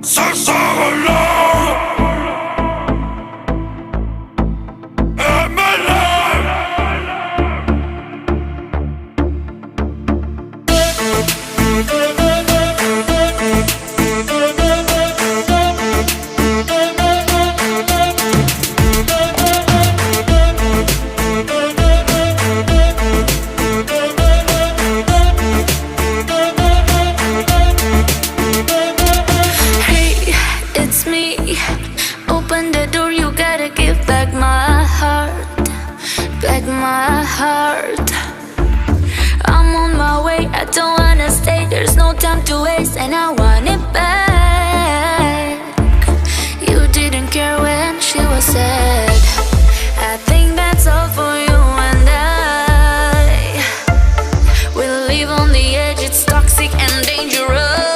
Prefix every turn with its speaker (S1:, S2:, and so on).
S1: Ça s'envole.
S2: Open the door, you gotta give back my heart, back my heart. I'm on my way, I don't wanna stay, there's no time to waste, and I want it back. You didn't care when she was sad.